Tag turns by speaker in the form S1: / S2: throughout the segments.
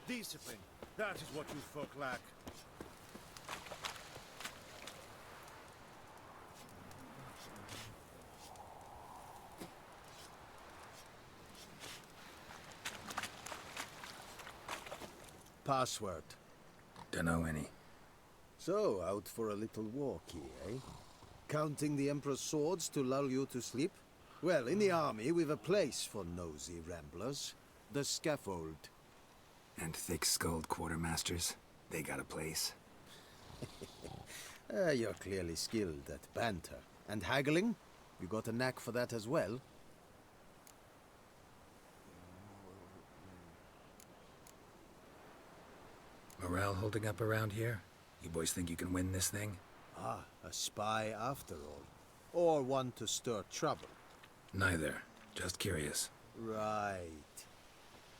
S1: Discipline. That is what you folk lack.
S2: Password.
S3: Dunno any.
S2: So, out for a little walkie, eh? Counting the Emperor's swords to lull you to sleep? Well, in the army, we've a place for nosy ramblers. The scaffold.
S3: And thick-skulled quartermasters. They got a place.
S2: You're clearly skilled at banter. And haggling? You got a knack for that as well?
S3: Morale holding up around here? You boys think you can win this thing?
S2: Ah, a spy after all. Or one to stir trouble.
S3: Neither. Just curious.
S2: Right.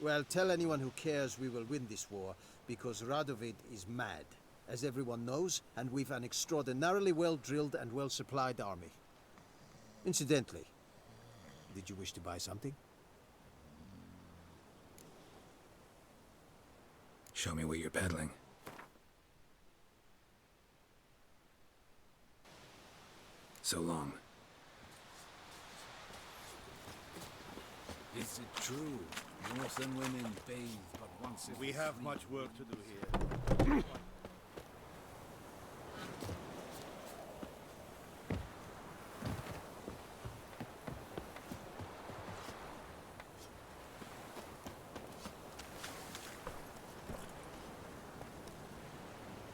S2: Well, tell anyone who cares we will win this war, because Radovid is mad, as everyone knows, and we've an extraordinarily well-drilled and well-supplied army. Incidentally, did you wish to buy something?
S3: Show me what you're peddling. So long.
S4: Is it true? Northern women bathe but once in
S1: We have much work to do here.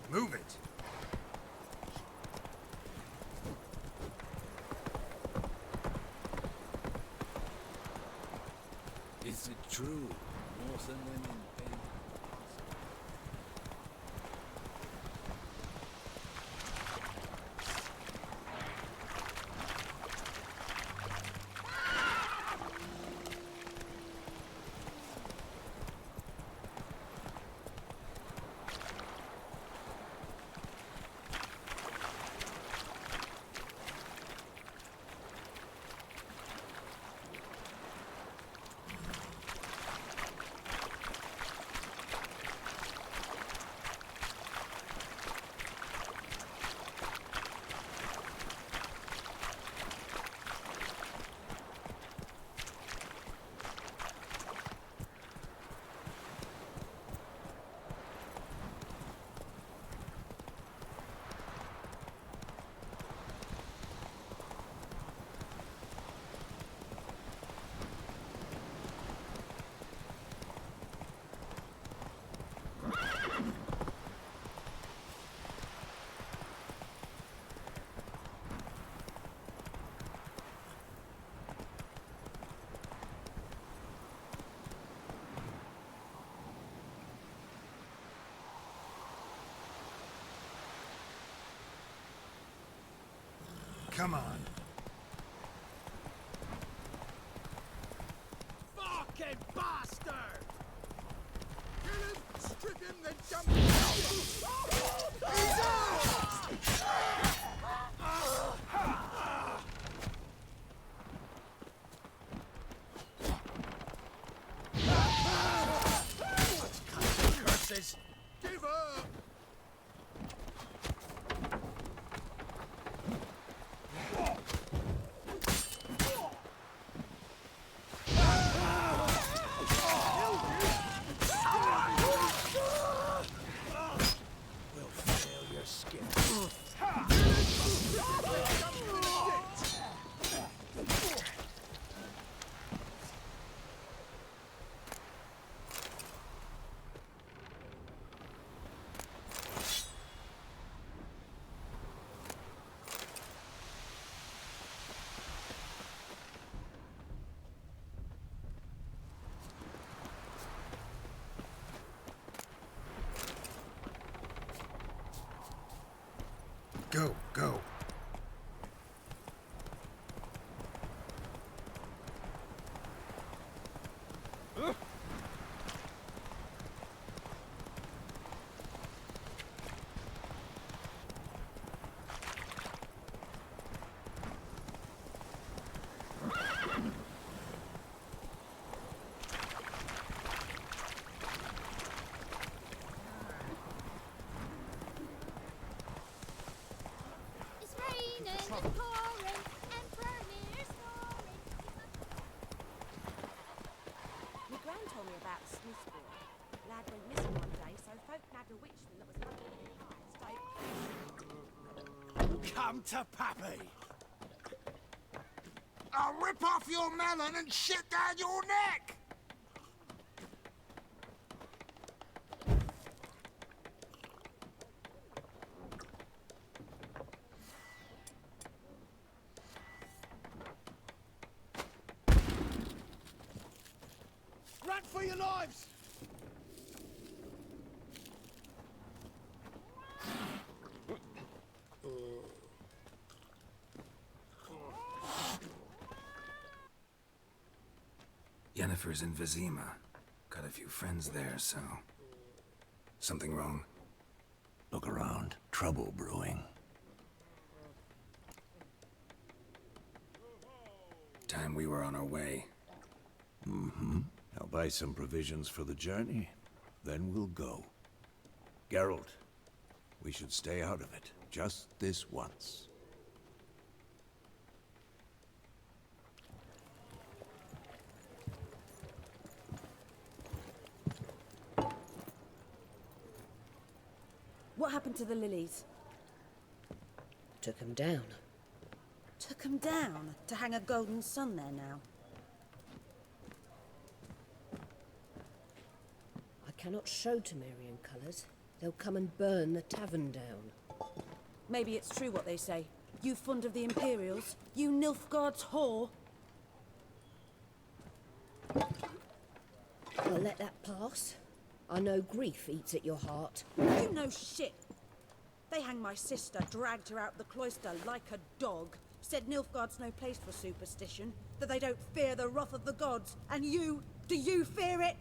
S3: Move it!
S4: Is it true? Northern women bathe.
S3: Come on.
S1: Fucking bastard! Kill him, strip him, then jump him! He's out! Curses! Give up! Will fail your skin.
S5: life went missing one day, so folk nabbed a witchman that was hunting the
S1: Come to Pappy! I'll rip off your melon and shit down your neck! Run for your lives!
S3: Yennefer's in Vizima. Got a few friends there, so... Something wrong?
S6: Look around. Trouble brewing.
S3: Time we were on our way.
S6: I'll buy some provisions for the journey. Then we'll go. Geralt, we should stay out of it. Just this once.
S7: What happened to the lilies?
S8: Took him down.
S7: Took 'em down to hang a golden sun there now.
S8: I cannot show Temerian colours. They'll come and burn the tavern down.
S7: Maybe it's true what they say. You fond of the Imperials? You Nilfgaard's whore?
S8: I'll let that pass. I know grief eats at your heart.
S7: You know shit. They hanged my sister, dragged her out the cloister like a dog. Said Nilfgaard's no place for superstition, that they don't fear the wrath of the gods. And you, do you fear it?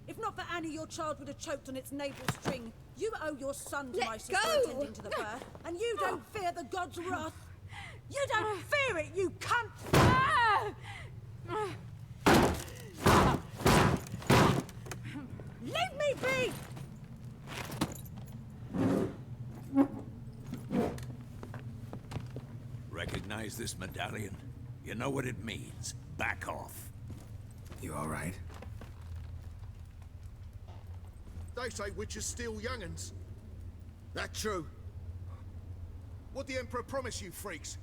S7: If not for Annie, your child would have choked on its navel string. You owe your son to
S8: Let
S7: my sister
S8: go!
S7: attending to the birth, and you don't fear the gods' wrath. You don't fear it, you cunt! Leave me be!
S1: Recognize this medallion? You know what it means. Back off.
S3: You alright?
S1: They say witches steal young'uns. That true? What the Emperor promise you freaks?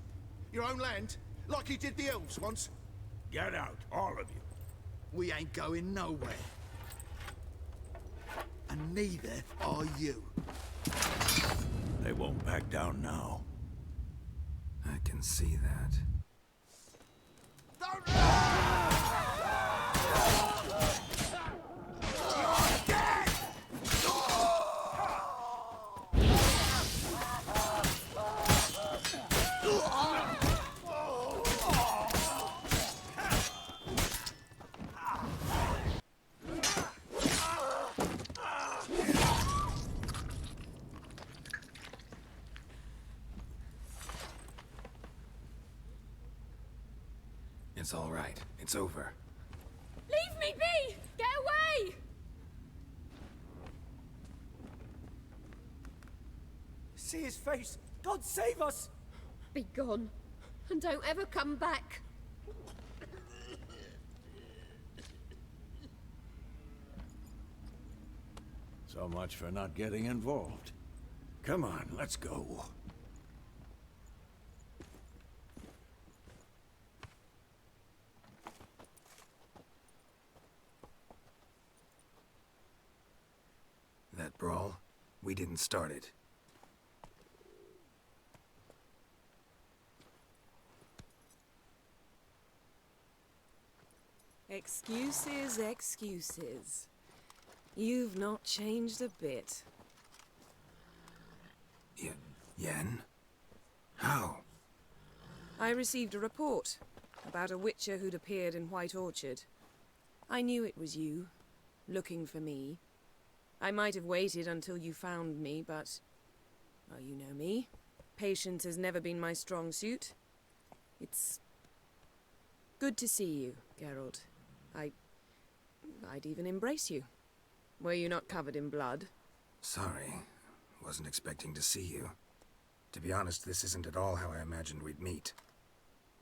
S1: Your own land? Like he did the elves once? Get out, all of you. We ain't going nowhere. And neither are you. They won't back down now.
S3: I can see that. It's all right. It's over.
S5: Leave me be! Get away!
S9: See his face! God save us!
S5: Be gone, and don't ever come back.
S6: So much for not getting involved. Come on, let's go.
S3: That brawl, we didn't start it.
S10: Excuses, excuses. You've not changed a bit.
S3: Yen? How?
S10: I received a report about a witcher who'd appeared in White Orchard. I knew it was you, looking for me. I might have waited until you found me, but... well, you know me. Patience has never been my strong suit. It's... good to see you, Geralt. I'd even embrace you. Were you not covered in blood?
S3: Sorry. Wasn't expecting to see you. To be honest, this isn't at all how I imagined we'd meet.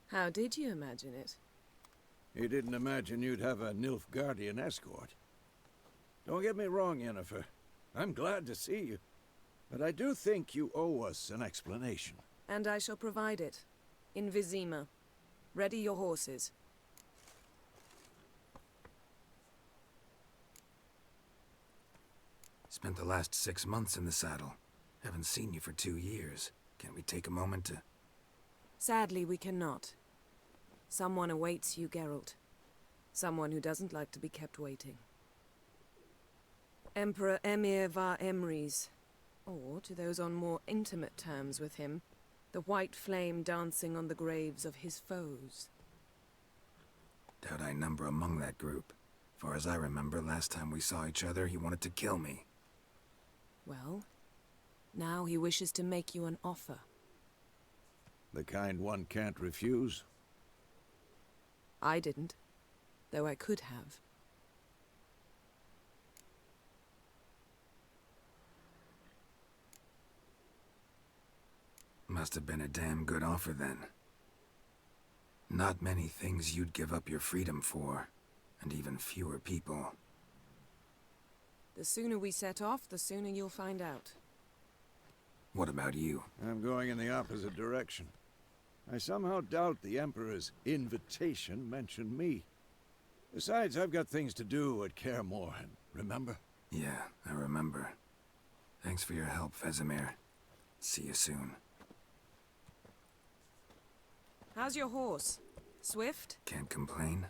S10: How did you imagine it?
S6: You didn't imagine you'd have a Nilfgaardian escort. Don't get me wrong, Yennefer. I'm glad to see you. But I do think you owe us an explanation.
S10: And I shall provide it. In Vizima. Ready your horses.
S3: Spent the last 6 months in the saddle. Haven't seen you for 2 years. Can't we take a moment to...
S10: Sadly, we cannot. Someone awaits you, Geralt. Someone who doesn't like to be kept waiting. Emperor Emir var Emrys. Or, to those on more intimate terms with him, the white flame dancing on the graves of his foes.
S3: Doubt I number among that group. Far as I remember, last time we saw each other, he wanted to kill me.
S10: Well, now he wishes to make you an offer.
S6: The kind one can't refuse?
S10: I didn't, though I could have.
S3: Must have been a damn good offer then. Not many things you'd give up your freedom for, and even fewer people.
S10: The sooner we set off, the sooner you'll find out.
S3: What about you?
S6: I'm going in the opposite direction. I somehow doubt the Emperor's invitation mentioned me. Besides, I've got things to do at Kaer Morhen, remember?
S3: Yeah, I remember. Thanks for your help, Vesemir. See you soon.
S10: How's your horse? Swift?
S3: Can't complain.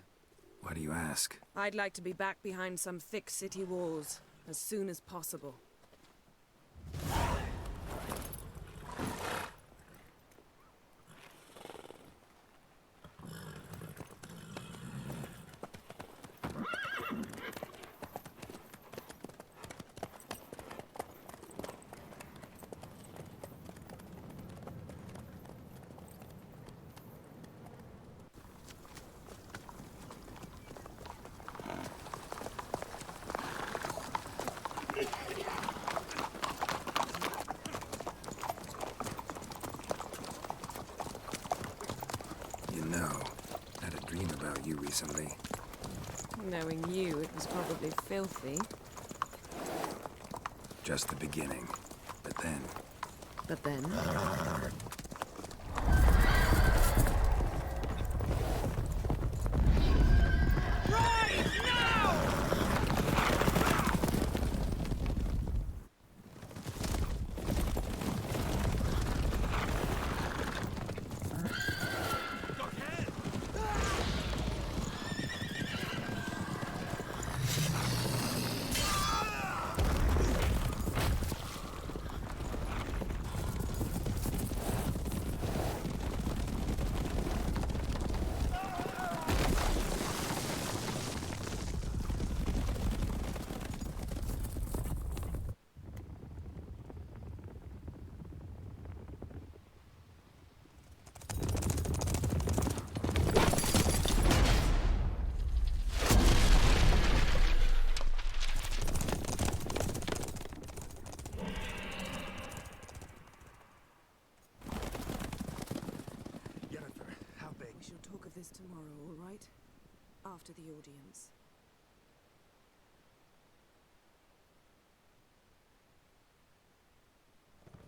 S3: Why do you ask?
S10: I'd like to be back behind some thick city walls as soon as possible.
S3: You know, I had a dream about you recently.
S10: Knowing you, it was probably filthy.
S3: Just the beginning. But then...
S10: But then... This tomorrow, all right? After the audience.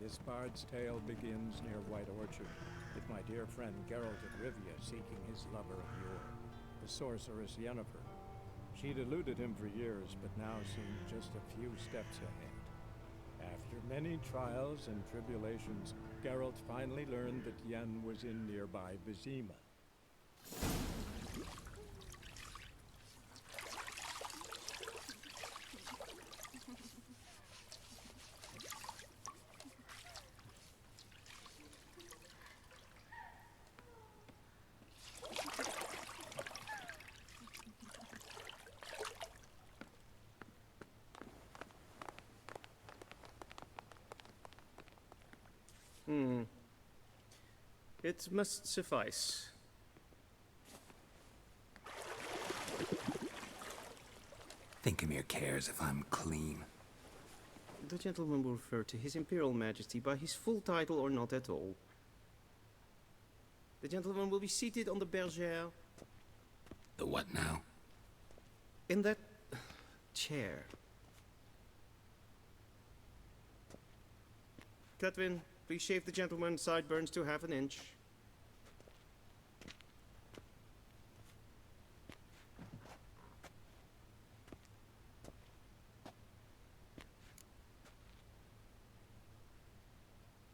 S11: This bard's tale begins near White Orchard, with my dear friend Geralt of Rivia seeking his lover of yore, the sorceress Yennefer. She'd eluded him for years, but now seemed just a few steps ahead. After many trials and tribulations, Geralt finally learned that Yen was in nearby Vizima.
S12: It must suffice.
S3: Thinkemere cares if I'm clean.
S12: The gentleman will refer to His Imperial Majesty by his full title or not at all. The gentleman will be seated on the bergère.
S3: The what now?
S12: In that chair. Catwin, please shave the gentleman's sideburns to half an inch.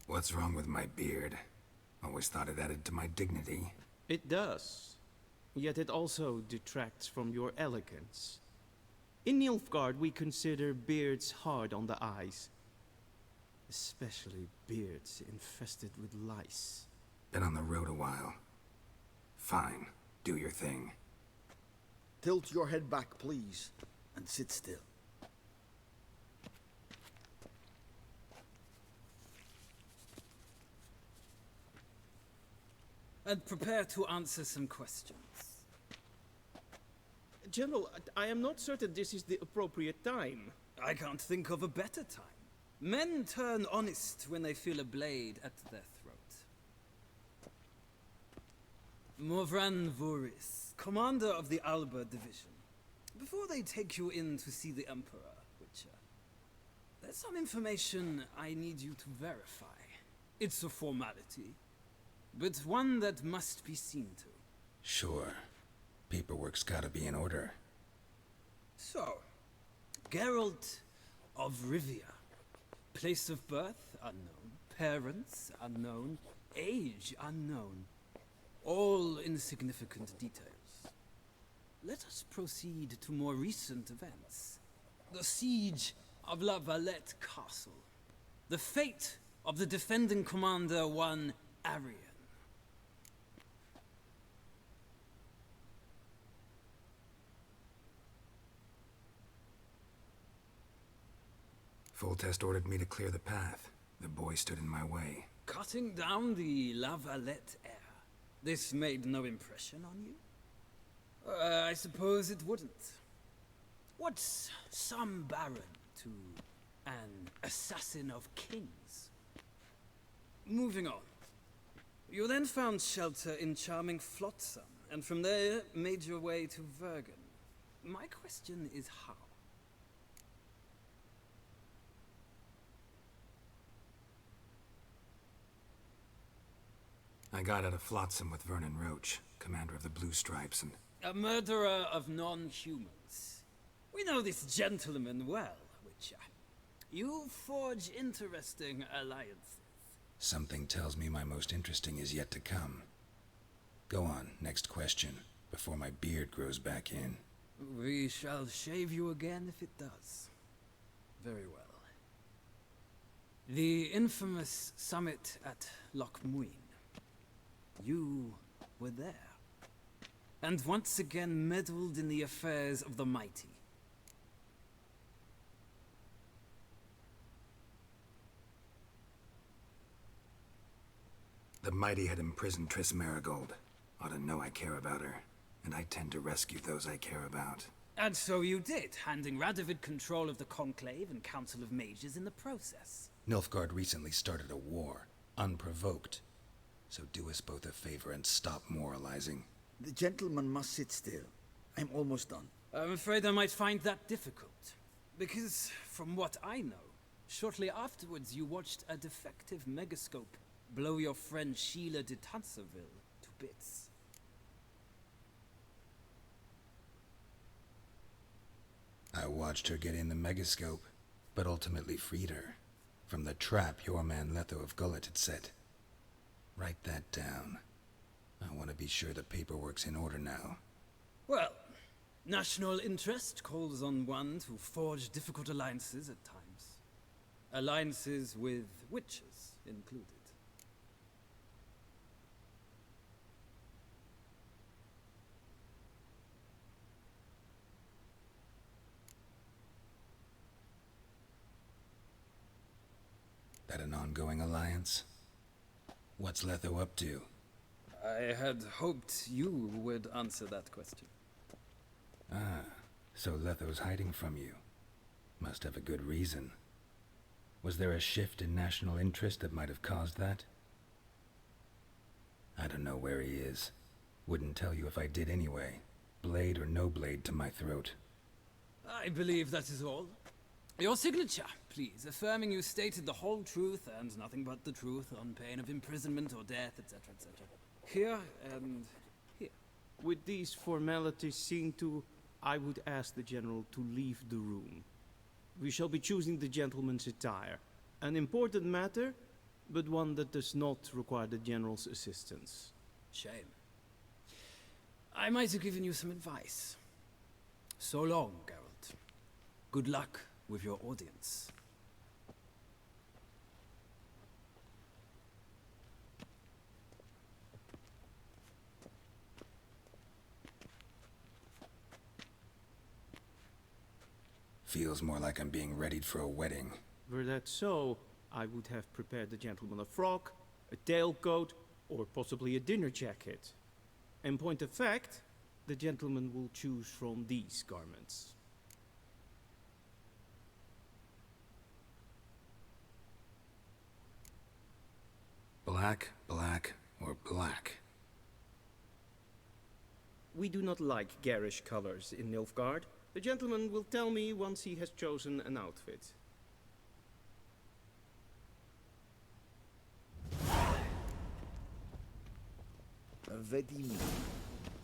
S3: What's wrong with my beard? Always thought it added to my dignity.
S12: It does. Yet it also detracts from your elegance. In Nilfgaard, we consider beards hard on the eyes. Especially beards infested with lice.
S3: Been on the road a while. Fine, do your thing.
S13: Tilt your head back, please, and sit still.
S4: And prepare to answer some questions.
S12: General, I am not certain this is the appropriate time.
S4: I can't think of a better time. Men turn honest when they feel a blade at their throat. Morvran Voris, commander of the Alba Division. Before they take you in to see the Emperor, Witcher, there's some information I need you to verify. It's a formality, but one that must be seen to.
S3: Sure. Paperwork's gotta be in order.
S4: So, Geralt of Rivia. Place of birth, unknown. Parents, unknown. Age, unknown. All insignificant details. Let us proceed to more recent events. The siege of La Valette Castle. The fate of the defending commander, one Arian.
S3: Foltest ordered me to clear the path. The boy stood in my way.
S4: Cutting down the La Valette heir. This made no impression on you? I suppose it wouldn't. What's some baron to an assassin of kings? Moving on. You then found shelter in charming Flotsam, and from there made your way to Vergen. My question is how?
S3: I got out of Flotsam with Vernon Roach, commander of the Blue Stripes, and...
S4: A murderer of non-humans. We know this gentleman well, Witcher. You forge interesting alliances.
S3: Something tells me my most interesting is yet to come. Go on, next question, before my beard grows back in.
S4: We shall shave you again if it does. Very well. The infamous summit at Loch Muin. You were there. And once again meddled in the affairs of the mighty.
S3: The mighty had imprisoned Triss Marigold. Ought to know I care about her, and I tend to rescue those I care about.
S4: And so you did, handing Radovid control of the Conclave and Council of Mages in the process.
S3: Nilfgaard recently started a war, unprovoked. So do us both a favor and stop moralizing.
S13: The gentleman must sit still. I'm almost done.
S4: I'm afraid I might find that difficult. Because, from what I know, shortly afterwards you watched a defective megascope blow your friend Sheila de Tanserville to bits.
S3: I watched her get in the megascope, but ultimately freed her from the trap your man Letho of Gullet had set. Write that down. I want to be sure the paperwork's in order now.
S4: Well, national interest calls on one to forge difficult alliances at times. Alliances with witches included.
S3: That an ongoing alliance? What's Letho up to?
S4: I had hoped you would answer that question.
S3: Ah, so Letho's hiding from you. Must have a good reason. Was there a shift in national interest that might have caused that? I don't know where he is. Wouldn't tell you if I did anyway. Blade or no blade to my throat.
S4: I believe that is all. Your signature, please, affirming you stated the whole truth and nothing but the truth on pain of imprisonment or death, etc., etc. Here and here.
S12: With these formalities seen to, I would ask the General to leave the room. We shall be choosing the gentleman's attire. An important matter, but one that does not require the General's assistance.
S4: Shame. I might have given you some advice. So long, Geralt. Good luck with your audience.
S3: Feels more like I'm being readied for a wedding.
S12: Were that so, I would have prepared the gentleman a frock, a tailcoat, or possibly a dinner jacket. In point of fact, the gentleman will choose from these garments.
S3: Black, black, or black?
S12: We do not like garish colors in Nilfgaard. The gentleman will tell me once he has chosen an outfit.
S13: A Vedimi,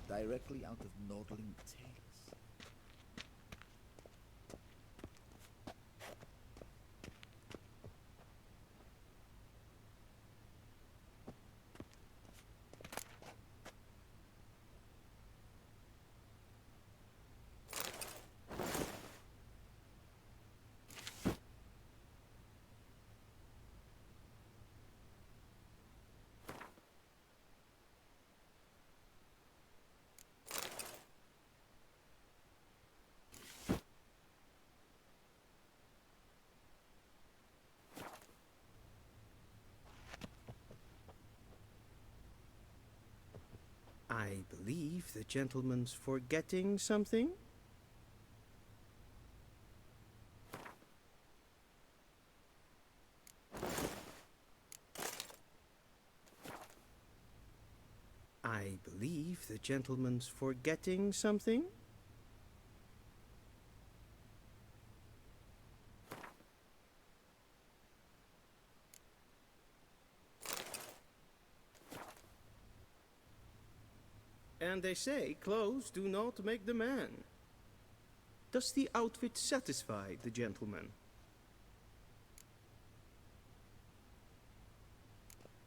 S13: directly out of Nordling Tales.
S12: I believe the gentleman's forgetting something? I believe the gentleman's forgetting something? And they say clothes do not make the man. Does the outfit satisfy the gentleman?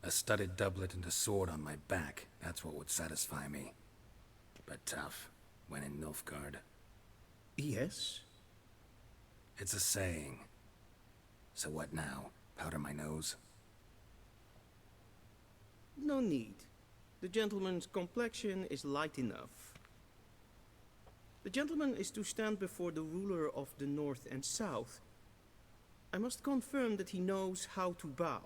S3: A studded doublet and a sword on my back, that's what would satisfy me. But tough, when in Nilfgaard.
S12: Yes?
S3: It's a saying. So what now? Powder my nose?
S12: No need. The gentleman's complexion is light enough. The gentleman is to stand before the ruler of the North and South. I must confirm that he knows how to bow.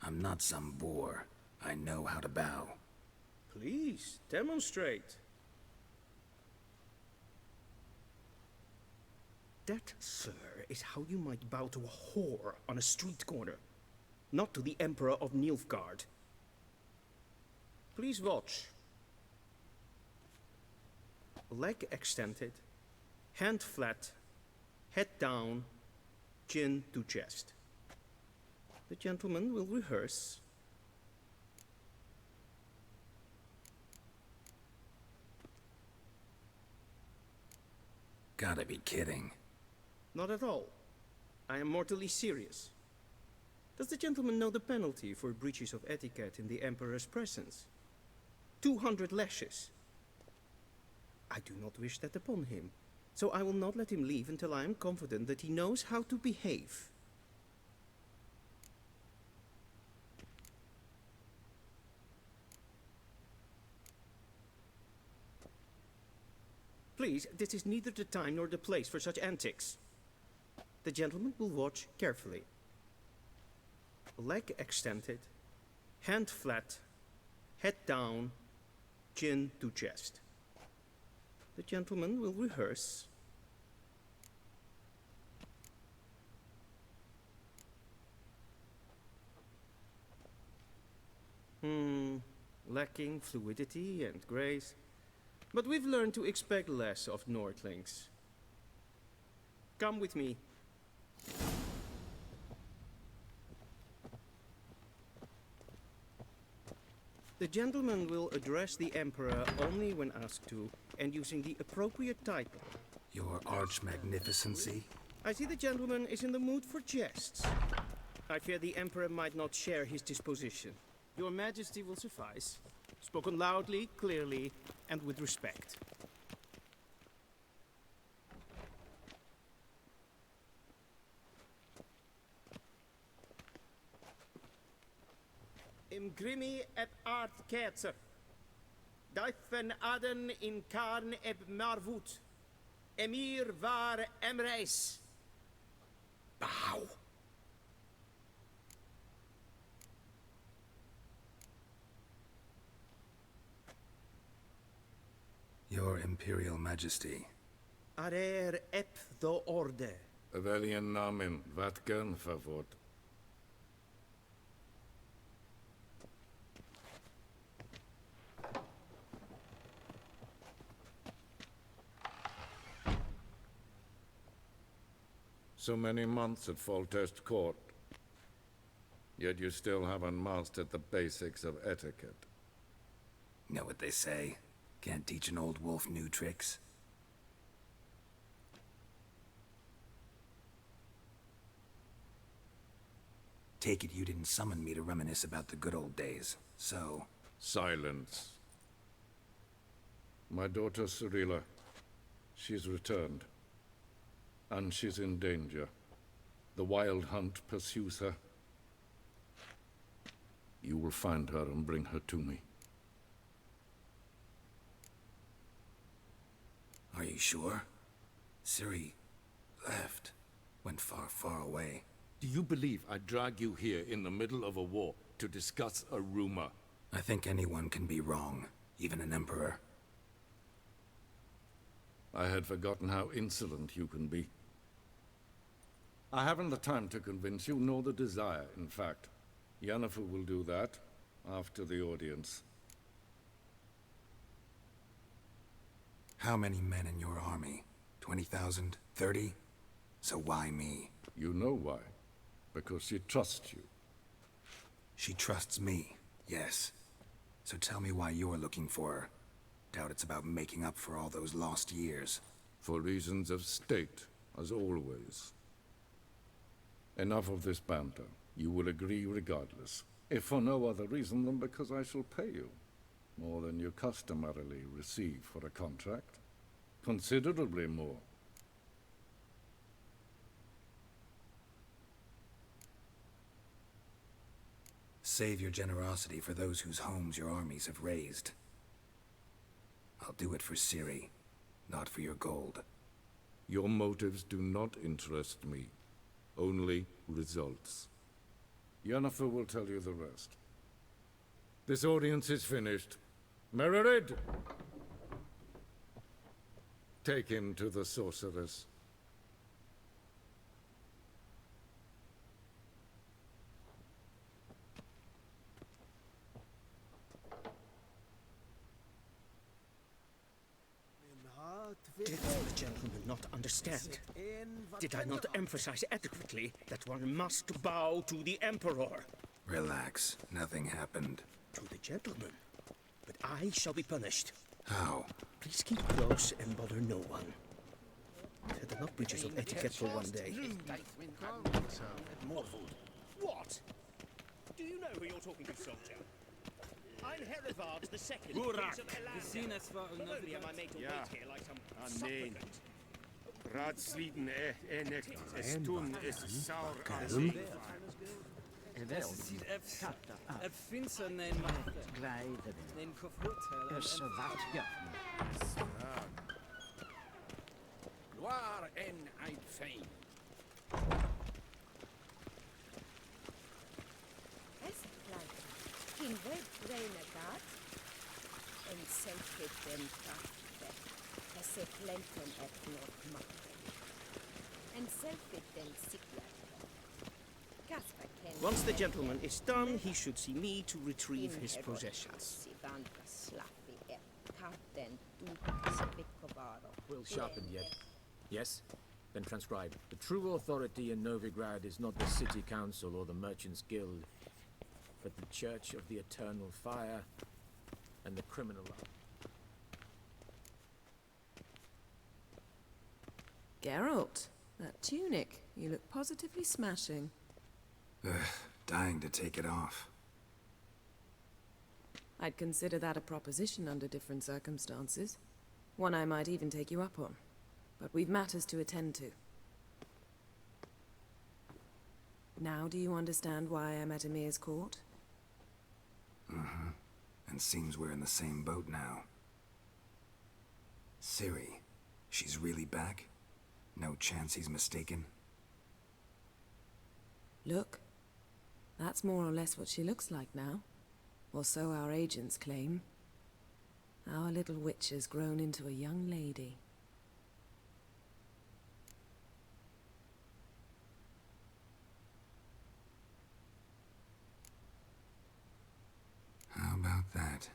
S3: I'm not some boor. I know how to bow.
S12: Please, demonstrate. That, sir, is how you might bow to a whore on a street corner, not to the Emperor of Nilfgaard. Please watch. Leg extended, hand flat, head down, chin to chest. The gentleman will rehearse.
S3: Gotta be kidding.
S12: Not at all. I am mortally serious. Does the gentleman know the penalty for breaches of etiquette in the Emperor's presence? 200 lashes. I do not wish that upon him, so I will not let him leave until I am confident that he knows how to behave. Please, this is neither the time nor the place for such antics. The gentleman will watch carefully. Leg extended, hand flat, head down, chin to chest. The gentleman will rehearse. Lacking fluidity and grace. But we've learned to expect less of Nordlings. Come with me. The gentleman will address the Emperor only when asked to, and using the appropriate title.
S3: Your Arch-Magnificency?
S12: I see the gentleman is in the mood for jests. I fear the Emperor might not share his disposition. Your Majesty will suffice. Spoken loudly, clearly, and with respect. Imgrimi et art ketzer. Daifen aden in karn eb marvut. Emir var emreis. Bow.
S3: Your Imperial Majesty.
S12: Arer ep the orde.
S14: Welchen Namen? Wat gern favor? So many months at Foltest Court, yet you still haven't mastered the basics of etiquette.
S3: Know what they say? Can't teach an old wolf new tricks. Take it you didn't summon me to reminisce about the good old days, so...
S14: Silence. My daughter Cyrilla, she's returned. And she's in danger. The Wild Hunt pursues her. You will find her and bring her to me.
S3: Are you sure? Ciri left. Went far, far away.
S14: Do you believe I drag you here in the middle of a war to discuss a rumor?
S3: I think anyone can be wrong, even an emperor.
S14: I had forgotten how insolent you can be. I haven't the time to convince you, nor the desire, in fact. Yennefer will do that after the audience.
S3: How many men in your army? 20,000? 30? So why me?
S14: You know why. Because she trusts you.
S3: She trusts me, yes. So tell me why you're looking for her. Doubt it's about making up for all those lost years.
S14: For reasons of state, as always. Enough of this banter. You will agree regardless. If for no other reason than because I shall pay you. More than you customarily receive for a contract. Considerably more.
S3: Save your generosity for those whose homes your armies have razed. I'll do it for Ciri, not for your gold.
S14: Your motives do not interest me. Only results. Yennefer will tell you the rest. This audience is finished. Mererid! Take him to the sorceress.
S12: Did the gentleman not understand? Did I not emphasize adequately that one must bow to the Emperor?
S3: Relax. Nothing happened.
S12: To the gentleman. But I shall be punished.
S3: How?
S12: Please keep close and bother no one. Set enough breaches of etiquette for one day.
S9: More food. What? Do you know who you're talking to, soldier? I'm Herivard the Second, Prince of Elandia. Not only am I made to wait here like some supplicant.
S11: Raadsliden enig es tun is saur as
S4: Das ziet finster nein nein Kofurteil.
S9: Gloire en ein fein.
S7: In red renegat, en selfie dem kaffe, as if lenten et not matte. En selfie dem sikla.
S12: Once the gentleman is done, he should see me to retrieve his possessions.
S15: Will sharpened yet. Yes? Then transcribe. The true authority in Novigrad is not the city council or the merchants' guild, but the Church of the Eternal Fire and the criminal law.
S10: Geralt, that tunic. You look positively smashing.
S3: Ugh, dying to take it off.
S10: I'd consider that a proposition under different circumstances. One I might even take you up on. But we've matters to attend to. Now do you understand why I'm at Emir's court?
S3: Mm-hmm. And seems we're in the same boat now. Ciri, she's really back? No chance he's mistaken?
S10: Look, that's more or less what she looks like now. Or so our agents claim. Our little witch has grown into a young lady.
S3: How about that?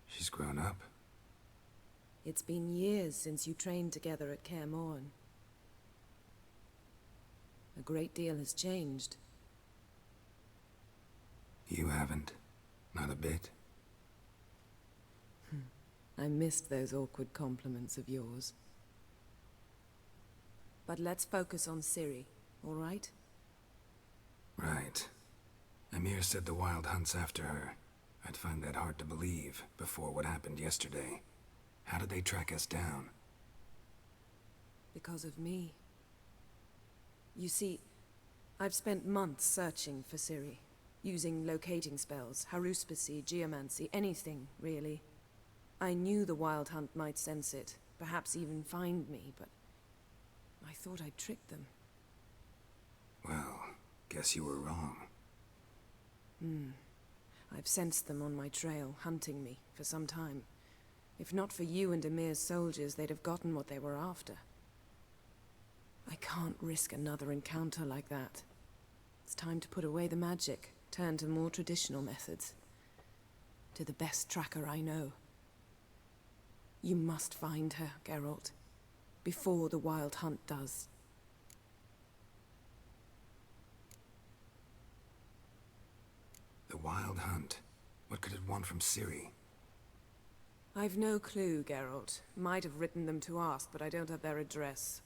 S3: She's grown up.
S10: It's been years since you trained together at Kaer Morhen. A great deal has changed.
S3: You haven't. Not a bit.
S10: I missed those awkward compliments of yours. But let's focus on Ciri, all right?
S3: Right. Emir said the Wild Hunt's after her. I'd find that hard to believe before what happened yesterday. How did they track us down?
S10: Because of me. You see, I've spent months searching for Ciri. Using locating spells, haruspicy, geomancy, anything, really. I knew the Wild Hunt might sense it, perhaps even find me, but I thought I'd tricked them.
S3: Well, guess you were wrong.
S10: I've sensed them on my trail, hunting me, for some time. If not for you and Emir's soldiers, they'd have gotten what they were after. I can't risk another encounter like that. It's time to put away the magic, turn to more traditional methods. To the best tracker I know. You must find her, Geralt. Before the Wild Hunt does.
S3: The Wild Hunt? What could it want from Ciri?
S10: I've no clue, Geralt. Might have written them to ask, but I don't have their address.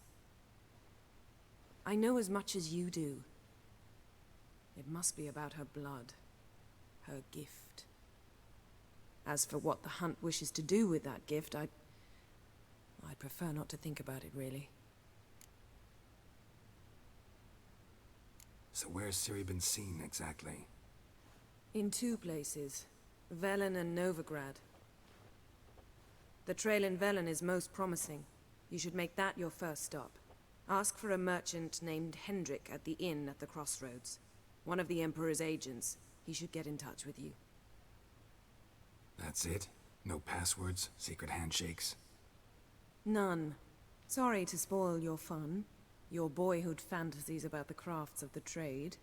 S10: I know as much as you do. It must be about her blood. Her gift. As for what the Hunt wishes to do with that gift, I'd prefer not to think about it, really.
S3: So where's Ciri been seen, exactly?
S10: In two places. Velen and Novigrad. The trail in Velen is most promising. You should make that your first stop. Ask for a merchant named Hendrik at the inn at the crossroads. One of the Emperor's agents. He should get in touch with you.
S3: That's it? No passwords? Secret handshakes?
S10: None. Sorry to spoil your fun. Your boyhood fantasies about the crafts of the trade.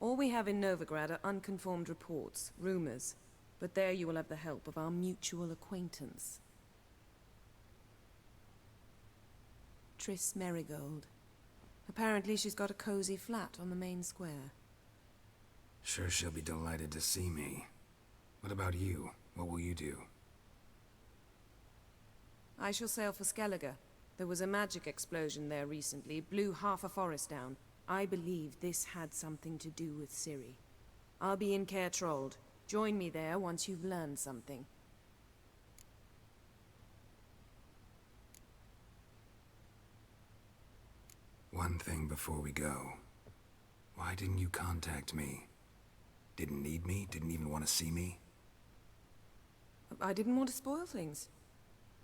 S10: All we have in Novigrad are unconformed reports, rumors. But there you will have the help of our mutual acquaintance. Triss Merigold. Apparently she's got a cozy flat on the main square.
S3: Sure she'll be delighted to see me. What about you? What will you do?
S10: I shall sail for Skellige. There was a magic explosion there recently, blew half a forest down. I believe this had something to do with Ciri. I'll be in Caer Trold. Join me there once you've learned something.
S3: One thing before we go. Why didn't you contact me? Didn't need me? Didn't even want to see me?
S10: I didn't want to spoil things.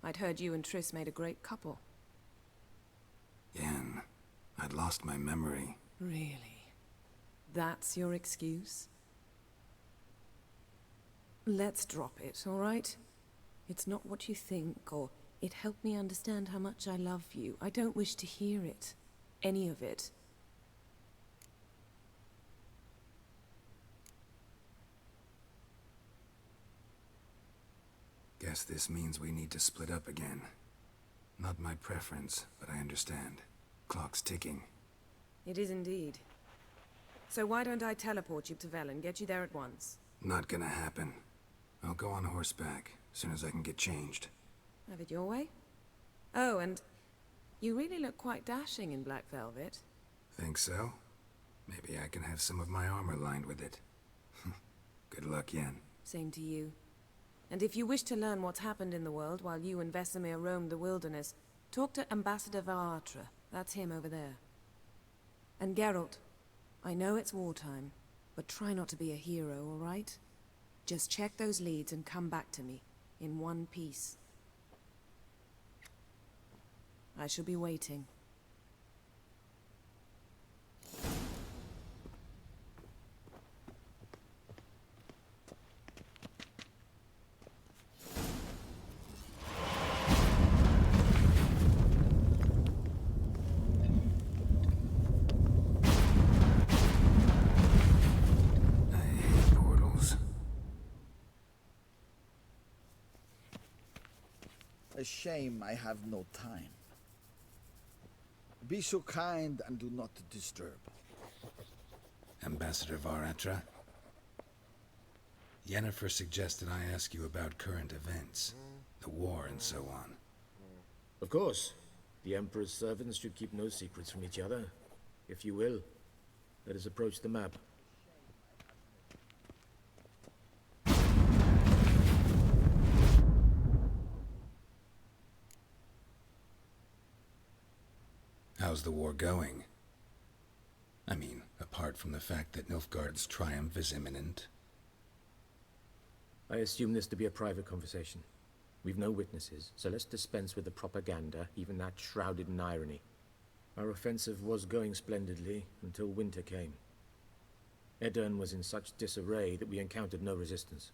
S10: I'd heard you and Triss made a great couple.
S3: Yen, I'd lost my memory.
S10: Really? That's your excuse? Let's drop it, all right? It's not what you think, or it helped me understand how much I love you. I don't wish to hear it. Any of it.
S3: Guess this means we need to split up again. Not my preference, but I understand. Clock's ticking.
S10: It is indeed. So why don't I teleport you to Velen, get you there at once?
S3: Not gonna happen. I'll go on horseback, as soon as I can get changed.
S10: Have it your way? Oh, and you really look quite dashing in black velvet.
S3: Think so? Maybe I can have some of my armor lined with it. Good luck, Yen.
S10: Same to you. And if you wish to learn what's happened in the world while you and Vesemir roamed the wilderness, talk to Ambassador Varatra. That's him over there. And Geralt, I know it's wartime, but try not to be a hero, all right? Just check those leads and come back to me, in one piece. I shall be waiting.
S13: A shame I have no time. Be so kind and do not disturb.
S3: Ambassador Varatra? Yennefer suggested I ask you about current events, the war and so on.
S15: Of course. The Emperor's servants should keep no secrets from each other. If you will, let us approach the map.
S3: How's the war going? I mean, apart from the fact that Nilfgaard's triumph is imminent.
S15: I assume this to be a private conversation. We've no witnesses, so let's dispense with the propaganda, even that shrouded in irony. Our offensive was going splendidly until winter came. Edirn was in such disarray that we encountered no resistance.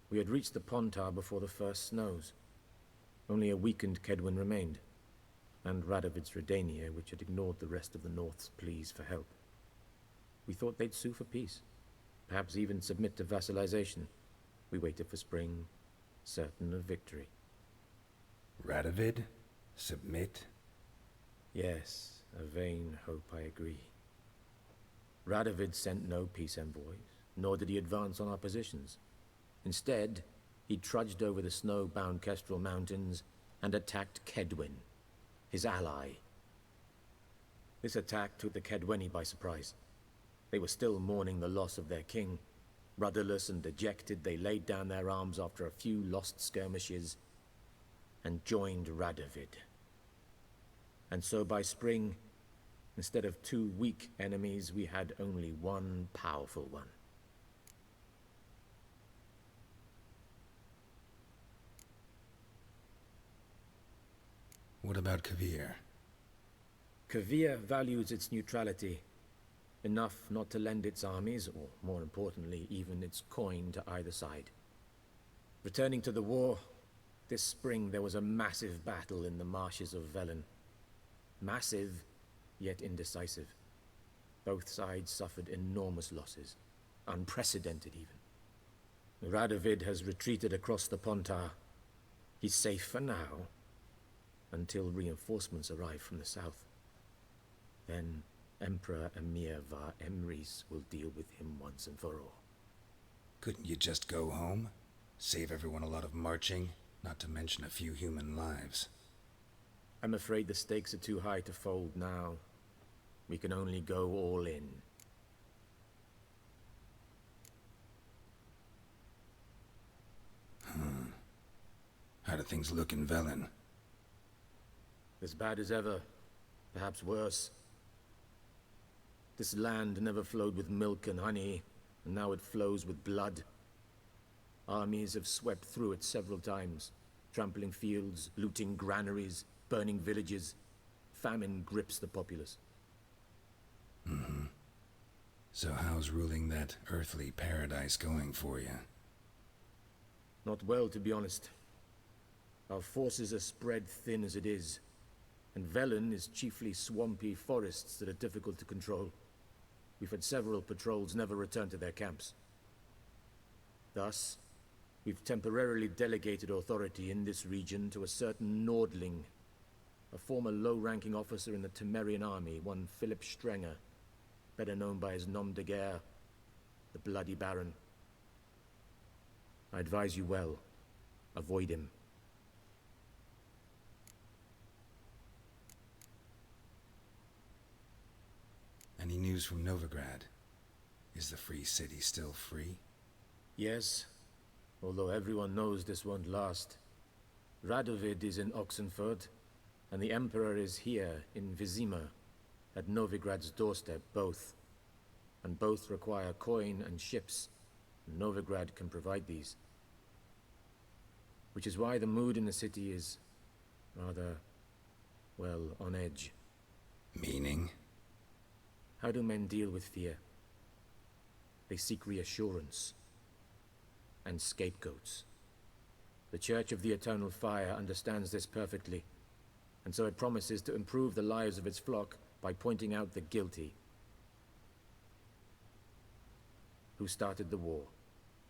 S15: We had reached the Pontar before the first snows. Only a weakened Kedwin remained, and Radovid's Redania, which had ignored the rest of the North's pleas for help. We thought they'd sue for peace, perhaps even submit to vassalization. We waited for spring, certain of victory.
S3: Radovid? Submit?
S15: Yes, a vain hope, I agree. Radovid sent no peace envoys, nor did he advance on our positions. Instead, he trudged over the snow-bound Kestrel Mountains and attacked Kedwin, his ally. This attack took the Kedweni by surprise. They were still mourning the loss of their king. Rudderless and dejected, they laid down their arms after a few lost skirmishes and joined Radovid. And so by spring, instead of two weak enemies, we had only one powerful one.
S3: What about Kavir?
S15: Kavir values its neutrality, enough not to lend its armies, or more importantly, even its coin to either side. Returning to the war, this spring there was a massive battle in the marshes of Velen. Massive, yet indecisive. Both sides suffered enormous losses, unprecedented even. Radovid has retreated across the Pontar. He's safe for now, until reinforcements arrive from the south. Then Emperor Emir Var Emrys will deal with him once and for all.
S3: Couldn't you just go home? Save everyone a lot of marching, not to mention a few human lives.
S15: I'm afraid the stakes are too high to fold now. We can only go all in.
S3: How do things look in Velen?
S15: As bad as ever, perhaps worse. This land never flowed with milk and honey, and now it flows with blood. Armies have swept through it several times, trampling fields, looting granaries, burning villages. Famine grips the populace.
S3: So how's ruling that earthly paradise going for you?
S15: Not well, to be honest. Our forces are spread thin as it is, and Velen is chiefly swampy forests that are difficult to control. We've had several patrols never return to their camps. Thus, We've temporarily delegated authority in this region to a certain Nordling, a former low-ranking officer in the Temerian army, one Philip Strenger, better known by his nom de guerre, the Bloody Baron. I advise you well. Avoid him.
S3: Any news from Novigrad? Is the free city still free?
S15: Yes, although everyone knows this won't last. Radovid is in Oxenford, and the Emperor is here in Vizima, at Novigrad's doorstep, both. And both require coin and ships. Novigrad can provide these. Which is why the mood in the city is rather, well, on edge.
S3: Meaning?
S15: How do men deal with fear? They seek reassurance and scapegoats. The Church of the Eternal Fire understands this perfectly, and so it promises to improve the lives of its flock by pointing out the guilty. Who started the war?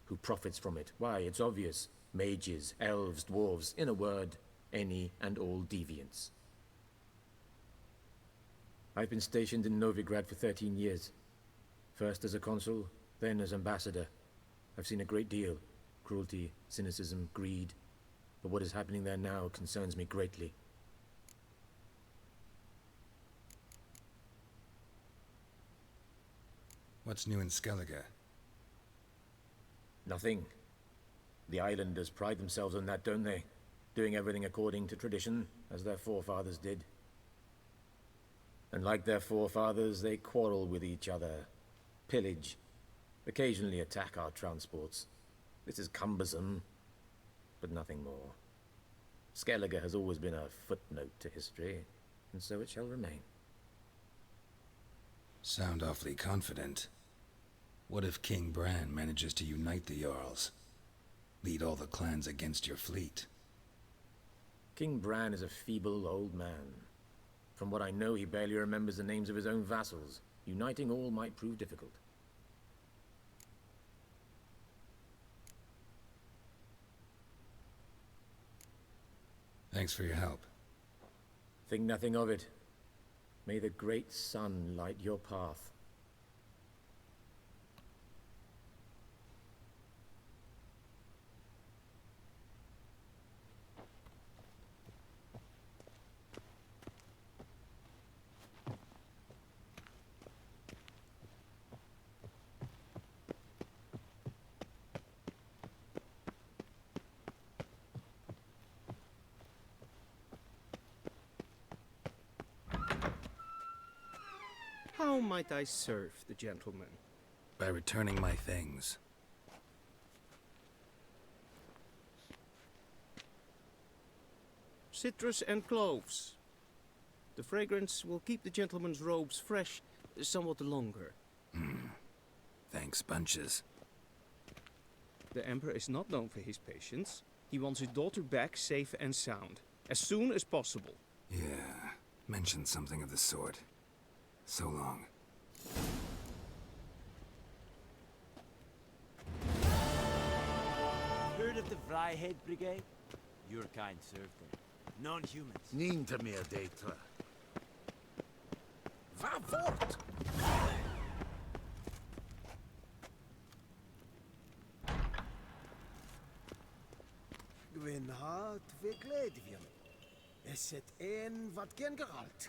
S15: Who profits from it? Why, it's obvious. Mages, elves, dwarves, in a word, any and all deviants. I've been stationed in Novigrad for 13 years. First as a consul, then as ambassador. I've seen a great deal. Cruelty, cynicism, greed. But what is happening there now concerns me greatly.
S3: What's new in Skellige?
S15: Nothing. The islanders pride themselves on that, don't they? Doing everything according to tradition, as their forefathers did. And like their forefathers, they quarrel with each other, pillage, occasionally attack our transports. This is cumbersome, but nothing more. Skellige has always been a footnote to history, and so it shall remain.
S3: Sound awfully confident. What if King Bran manages to unite the Jarls? Lead all the clans against your fleet?
S15: King Bran is a feeble old man. From what I know, he barely remembers the names of his own vassals. Uniting all might prove difficult.
S3: Thanks for your help.
S15: Think nothing of it. May the great sun light your path.
S12: How might I serve the gentleman?
S3: By returning my things.
S12: Citrus and cloves. The fragrance will keep the gentleman's robes fresh somewhat longer.
S3: Thanks, bunches.
S12: The Emperor is not known for his patience. He wants his daughter back safe and sound, as soon as possible.
S3: Yeah, mentioned something of the sort. So long.
S16: Heard of the Fryhead Brigade? Your kind served them. Non-humans.
S1: Ninta mir data. Va fort!
S2: Gwyn hart ve gledvion. Es het een wat gen geralt.